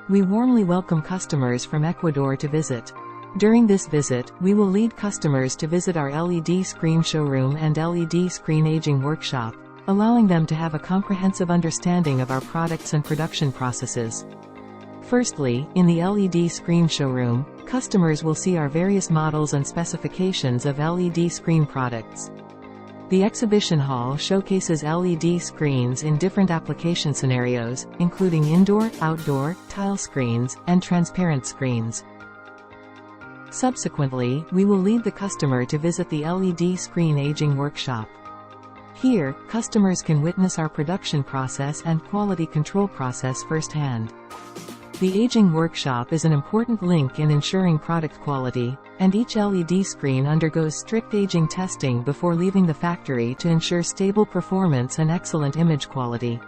We warmly welcome customers from Ecuador to visit. During this visit, we will lead customers to visit our LED screen showroom and LED screen aging workshop, allowing them to have a comprehensive understanding of our products and production processes. Firstly, in the LED screen showroom, customers will see our various models and specifications of LED screen products. The exhibition hall showcases LED screens in different application scenarios, including indoor, outdoor, tile screens, and transparent screens. Subsequently, we will lead the customer to visit the LED screen aging workshop. Here, customers can witness our production process and quality control process firsthand. The aging workshop is an important link in ensuring product quality, and each LED screen undergoes strict aging testing before leaving the factory to ensure stable performance and excellent image quality.